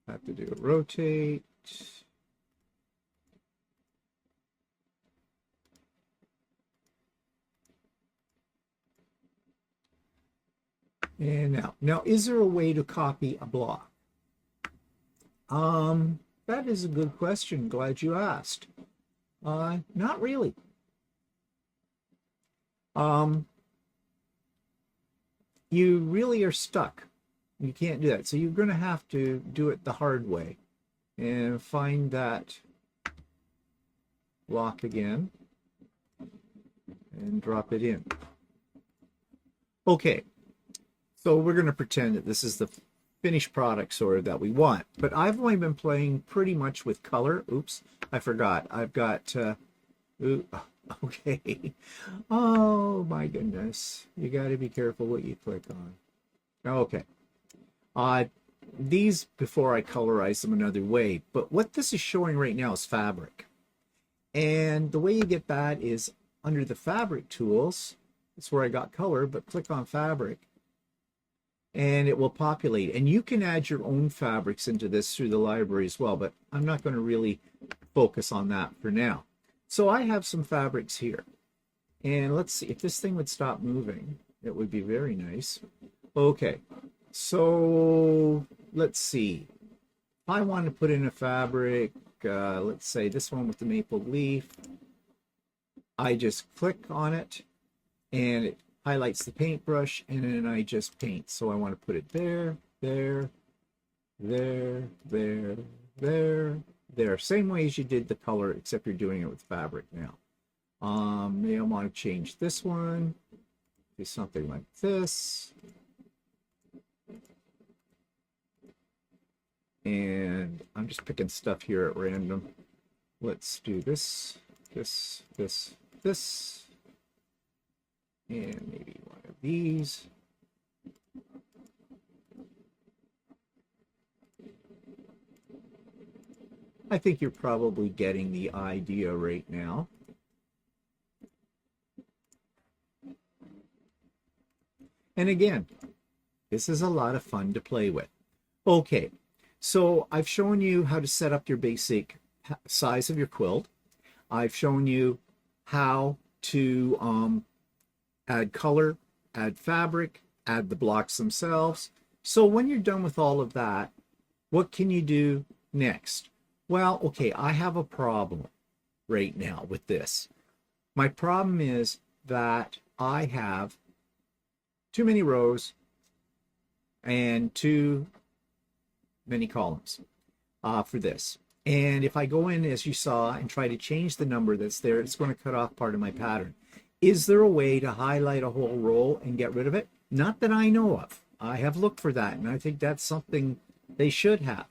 I have to do a rotate. And now, is there a way to copy a block? That is a good question. Glad you asked. Not really. You really are stuck. You can't do that. So you're going to have to do it the hard way and find that block again and drop it in. Okay. So we're going to pretend that this is the finished product sort of that we want. But I've only been playing pretty much with color. Oops, I forgot. I've got, okay. Oh my goodness. You got to be careful what you click on. Okay. These, before I colorize them another way, but what this is showing right now is fabric. And the way you get that is under the fabric tools. That's where I got color, but click on fabric. And it will populate. And you can add your own fabrics into this through the library as well, but I'm not going to really focus on that for now. So I have some fabrics here. And let's see, if this thing would stop moving, it would be very nice. Okay, so let's see. If I want to put in a fabric, let's say this one with the maple leaf, I just click on it and it highlights the paintbrush, and then I just paint. So I want to put it there, there, there, there, there, there. Same way as you did the color, except you're doing it with fabric now. Maybe I want to change this one, do something like this. And I'm just picking stuff here at random. Let's do this, this, this, this. And maybe one of these. I think you're probably getting the idea right now. And again, this is a lot of fun to play with. Okay, so I've shown you how to set up your basic size of your quilt. I've shown you how to add color, add fabric, add the blocks themselves. So when you're done with all of that, what can you do next? Well, okay, I have a problem right now with this. My problem is that I have too many rows and too many columns for this. And if I go in, as you saw, and try to change the number that's there, it's going to cut off part of my pattern. Is there a way to highlight a whole row and get rid of it? Not that I know of. I have looked for that, and I think that's something they should have.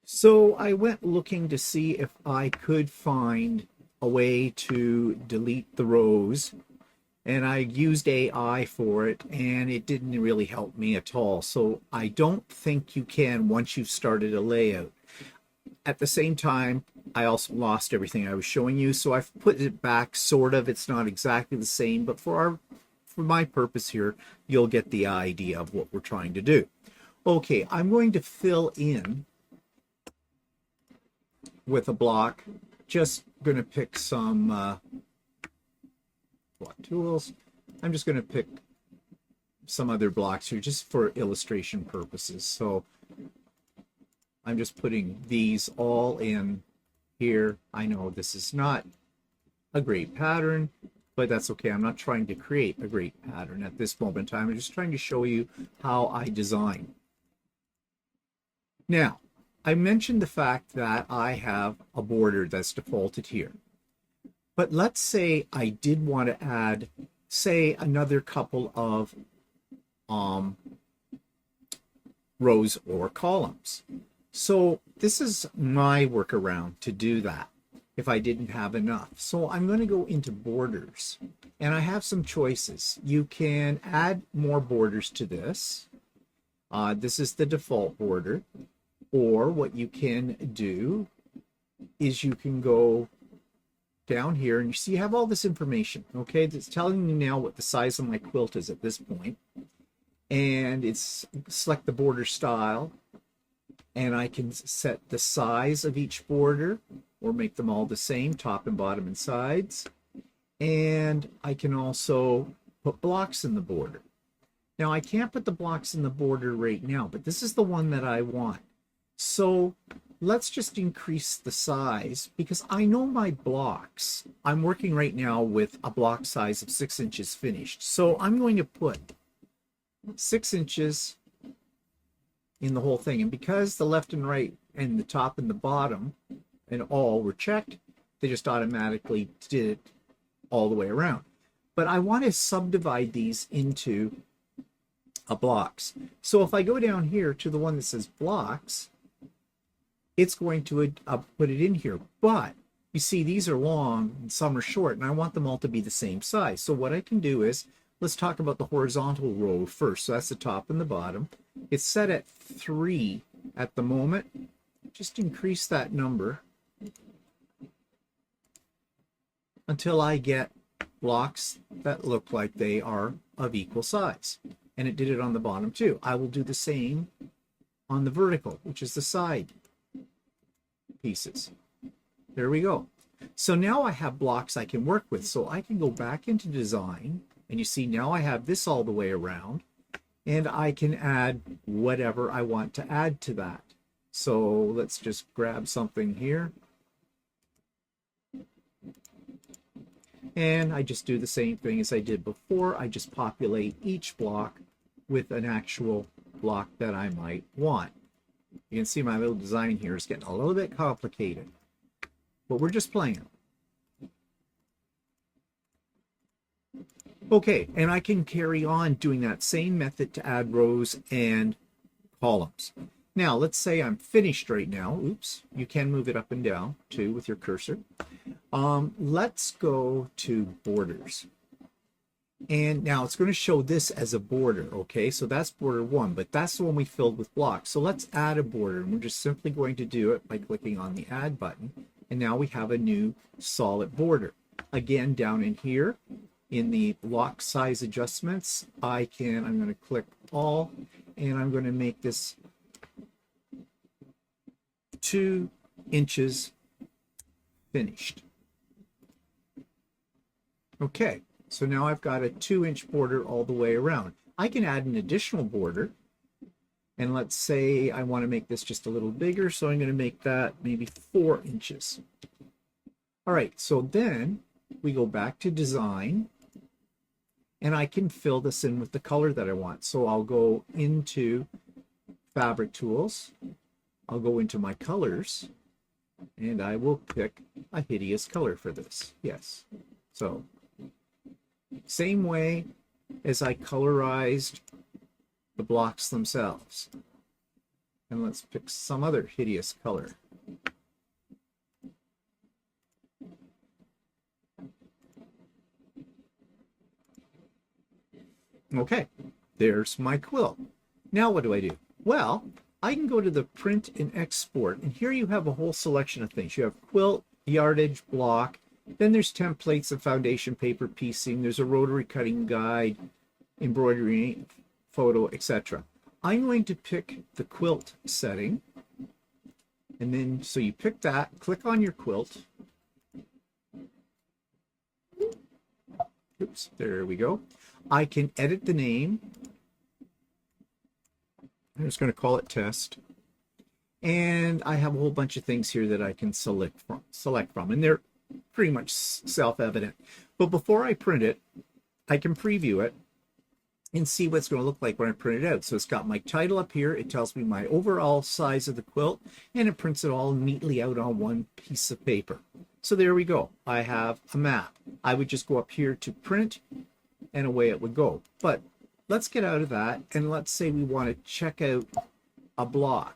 So I went looking to see if I could find a way to delete the rows, and I used AI for it, and it didn't really help me at all. So I don't think you can once you've started a layout. At the same time, I also lost everything I was showing you, so I've put it back, sort of. It's not exactly the same, but for my purpose here, you'll get the idea of what we're trying to do. Okay, I'm going to fill in with a block. Just going to pick some block tools. I'm just going to pick some other blocks here just for illustration purposes. So I'm just putting these all in here. I know this is not a great pattern, but that's okay. I'm not trying to create a great pattern at this moment in time. I'm just trying to show you how I design. Now, I mentioned the fact that I have a border that's defaulted here. But let's say I did want to add, say, another couple of rows or columns. So this is my workaround to do that if I didn't have enough. So I'm going to go into borders, and I have some choices. You can add more borders to this. This is the default border. Or what you can do is you can go down here, and you see you have all this information, okay? It's telling you now what the size of my quilt is at this point. And it's select the border style, and I can set the size of each border or make them all the same, top and bottom and sides. And I can also put blocks in the border. Now I can't put the blocks in the border right now, but this is the one that I want. So let's just increase the size because I know my blocks. I'm working right now with a block size of 6 inches finished. So I'm going to put 6 inches in the whole thing. And because the left and right and the top and the bottom and all were checked, they just automatically did it all the way around. But I want to subdivide these into blocks. So if I go down here to the one that says blocks, it's going to put it in here. But you see, these are long and some are short, and I want them all to be the same size. So what I can do is, let's talk about the horizontal row first. So that's the top and the bottom. It's set at 3 at the moment. Just increase that number until I get blocks that look like they are of equal size. And it did it on the bottom too. I will do the same on the vertical, which is the side pieces. There we go. So now I have blocks I can work with. So I can go back into design, and you see now I have this all the way around, and I can add whatever I want to add to that. So let's just grab something here. And I just do the same thing as I did before. I just populate each block with an actual block that I might want. You can see my little design here is getting a little bit complicated, but we're just playing. Okay, and I can carry on doing that same method to add rows and columns. Now, let's say I'm finished right now. Oops, you can move it up and down too with your cursor. Let's go to borders. And now it's going to show this as a border, okay? So that's border 1, but that's the one we filled with blocks. So let's add a border, and we're just simply going to do it by clicking on the Add button. And now we have a new solid border. Again, down in here, in the block size adjustments, I'm going to click all, and I'm going to make this 2 inches finished. Okay, so now I've got a 2-inch border all the way around. I can add an additional border, and let's say I want to make this just a little bigger, so I'm going to make that maybe 4 inches. All right, so then we go back to design, and I can fill this in with the color that I want. So I'll go into fabric tools, I'll go into my colors, and I will pick a hideous color for this. Yes, so same way as I colorized the blocks themselves. And let's pick some other hideous color. Okay, there's my quilt. Now what do I do? Well, I can go to the print and export, and here you have a whole selection of things. You have quilt, yardage, block, then there's templates of foundation paper piecing, there's a rotary cutting guide, embroidery, photo, etc. I'm going to pick the quilt setting, and then so you pick that, click on your quilt. Oops, there we go. I can edit the name. I'm just going to call it test. And I have a whole bunch of things here that I can select from, and they're pretty much self-evident. But before I print it, I can preview it and see what it's going to look like when I print it out. So it's got my title up here. It tells me my overall size of the quilt, and it prints it all neatly out on one piece of paper. So there we go. I have a map. I would just go up here to print, and away it would go. But let's get out of that, and let's say we want to check out a block.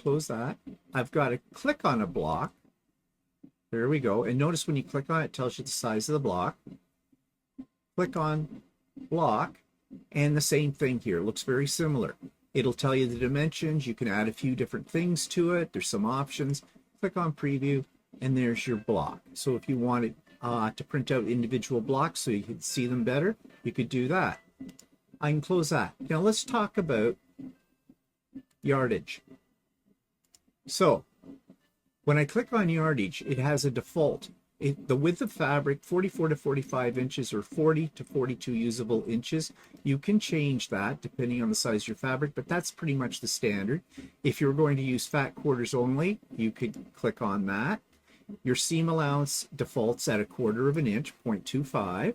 Close that. I've got to click on a block. There we go. And notice when you click on it, it tells you the size of the block. Click on block, and the same thing here. It looks very similar. It'll tell you the dimensions. You can add a few different things to it. There's some options. Click on preview, and there's your block. So if you wanted to print out individual blocks so you could see them better, you could do that. I can close that. Now let's talk about yardage. So when I click on yardage, it has a default. The width of fabric, 44 to 45 inches or 40 to 42 usable inches. You can change that depending on the size of your fabric, but that's pretty much the standard. If you're going to use fat quarters only, you could click on that. Your seam allowance defaults at 1/4 of an inch, 0.25,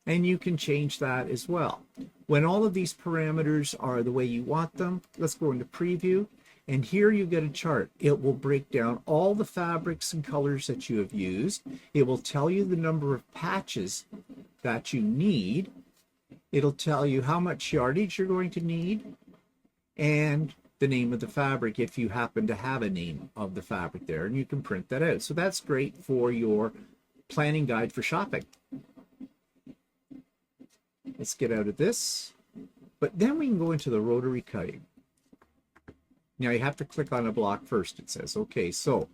and you can change that as well. When all of these parameters are the way you want them, let's go into preview. And here you get a chart. It will break down all the fabrics and colors that you have used. It will tell you the number of patches that you need. It'll tell you how much yardage you're going to need and the name of the fabric if you happen to have a name of the fabric there, and you can print that out. So that's great for your planning guide for shopping. Let's get out of this. But then we can go into the rotary cutting. Now you have to click on a block first, it says. Okay, so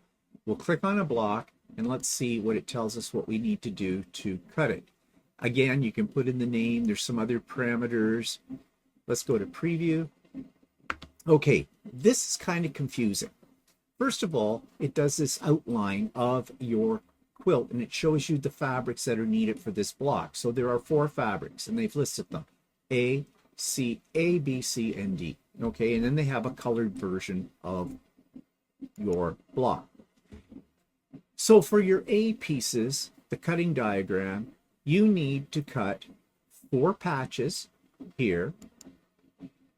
we'll click on a block and let's see what it tells us what we need to do to cut it. Again, you can put in the name. There's some other parameters. Let's go to preview. Okay, this is kind of confusing. First of all, it does this outline of your quilt and it shows you the fabrics that are needed for this block. So there are 4 fabrics and they've listed them. A, B, C, and D. Okay, and then they have a colored version of your block. So for your A pieces, the cutting diagram, you need to cut 4 patches here,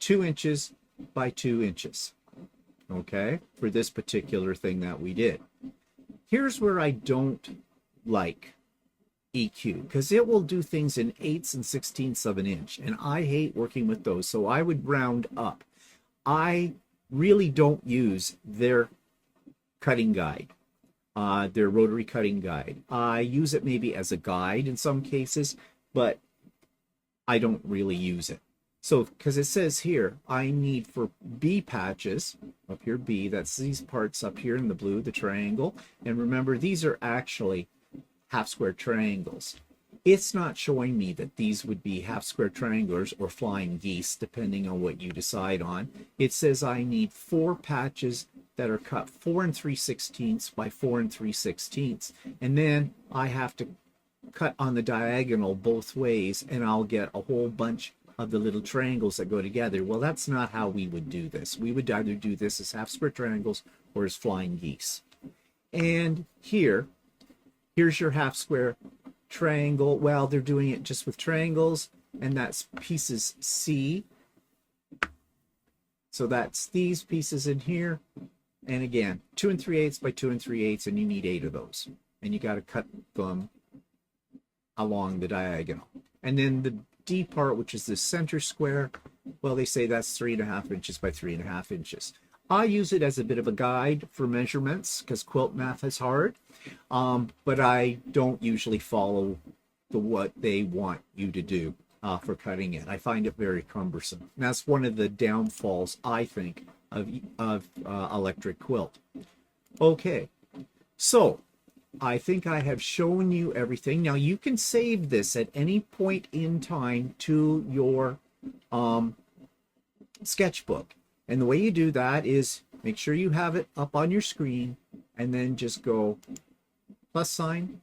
2 inches by 2 inches. Okay, for this particular thing that we did. Here's where I don't like EQ, because it will do things in 1/8 and 1/16 of an inch, and I hate working with those, so I would round up. I really don't use their cutting guide, their rotary cutting guide. I use it maybe as a guide in some cases, but I don't really use it. So, because it says here, I need for B patches, up here B, that's these parts up here in the blue, the triangle, and remember these are actually half square triangles. It's not showing me that these would be half square triangles or flying geese, depending on what you decide on. It says I need 4 patches that are cut 4 3/16 by 4 3/16, and then I have to cut on the diagonal both ways, and I'll get a whole bunch of the little triangles that go together. Well, that's not how we would do this. We would either do this as half square triangles or as flying geese. And here's your half square triangle. Well, they're doing it just with triangles, and that's pieces C. So that's these pieces in here. And again, 2 3/8 by 2 3/8, and you need 8 of those. And you got to cut them along the diagonal. And then the D part, which is the center square, well, they say that's 3.5 inches by 3.5 inches. I use it as a bit of a guide for measurements because quilt math is hard, but I don't usually follow what they want you to do for cutting it. I find it very cumbersome. And that's one of the downfalls, I think, of electric quilt. Okay, so I think I have shown you everything. Now you can save this at any point in time to your sketchbook. And the way you do that is make sure you have it up on your screen and then just go plus sign,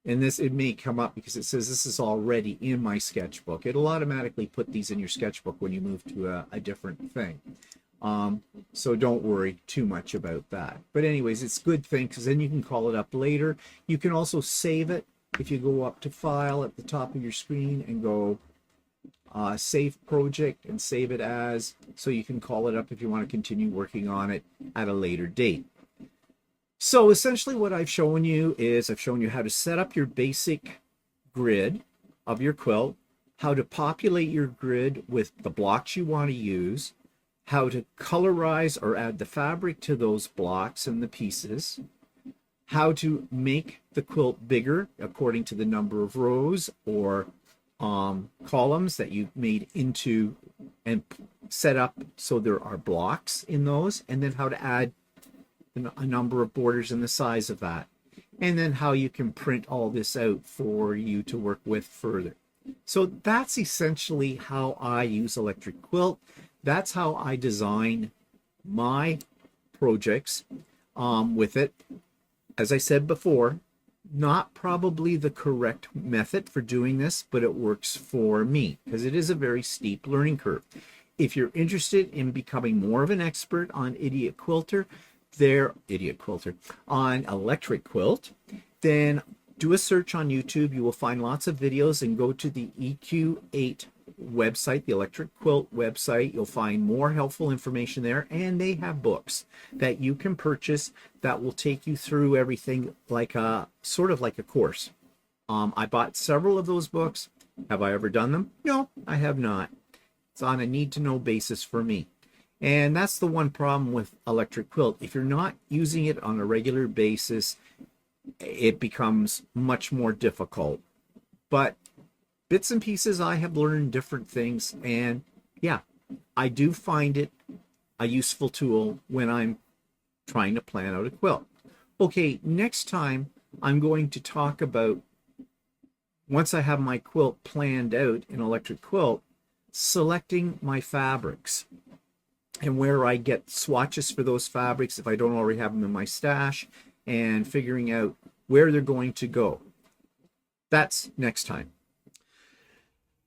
And this, it may come up because it says this is already in my sketchbook. It'll automatically put these in your sketchbook when you move to a different thing. So don't worry too much about that. But anyways, it's a good thing because then you can call it up later. You can also save it if you go up to File at the top of your screen and go Save Project and save it as, so you can call it up if you want to continue working on it at a later date. So essentially what I've shown you is I've shown you how to set up your basic grid of your quilt, how to populate your grid with the blocks you want to use, how to colorize or add the fabric to those blocks and the pieces, how to make the quilt bigger according to the number of rows or columns that you've made into and set up so there are blocks in those, and then how to add a number of borders and the size of that, and then how you can print all this out for you to work with further. So that's essentially how I use Electric Quilt. That's how I design my projects with it. As I said before, not probably the correct method for doing this, but it works for me because it is a very steep learning curve. If you're interested in becoming more of an expert on Idiot Quilter, on Electric Quilt, then do a search on YouTube. You will find lots of videos, and go to the EQ8 website, the Electric Quilt website. You'll find more helpful information there, and they have books that you can purchase that will take you through everything like a sort of like a course. I bought several of those books. Have I ever done them? No, I have not. It's on a need-to-know basis for me. And that's the one problem with Electric Quilt. If you're not using it on a regular basis, it becomes much more difficult. But bits and pieces, I have learned different things. And yeah, I do find it a useful tool when I'm trying to plan out a quilt. Okay, next time I'm going to talk about, once I have my quilt planned out in Electric Quilt, selecting my fabrics and where I get swatches for those fabrics if I don't already have them in my stash, and figuring out where they're going to go. That's next time.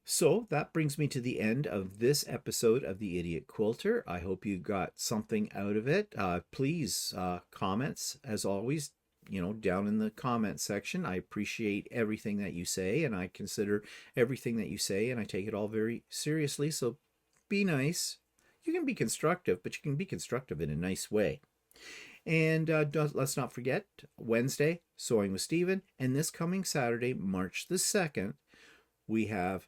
So that brings me to the end of this episode of the Idiot Quilter. I hope you got something out of it. Please, comments, as always, down in the comment section. I appreciate everything that you say, and I consider everything that you say, and I take it all very seriously. So be nice. You can be constructive, but you can be constructive in a nice way. And let's not forget, Wednesday, Sewing with Stephen, and this coming Saturday, March the 2nd, we have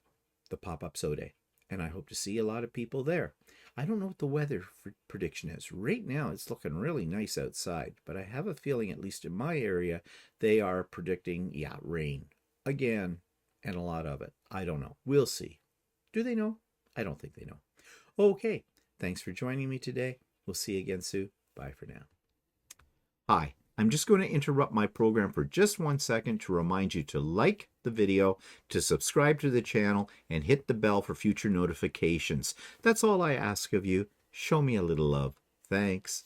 the Pop-Up Sew Day, and I hope to see a lot of people there. I don't know what the weather prediction is. Right now, it's looking really nice outside, but I have a feeling, at least in my area, they are predicting, rain again, and a lot of it. I don't know. We'll see. Do they know? I don't think they know. Okay. Thanks for joining me today. We'll see you again soon. Bye for now. Hi, I'm just going to interrupt my program for just 1 second to remind you to like the video, to subscribe to the channel, and hit the bell for future notifications. That's all I ask of you. Show me a little love. Thanks.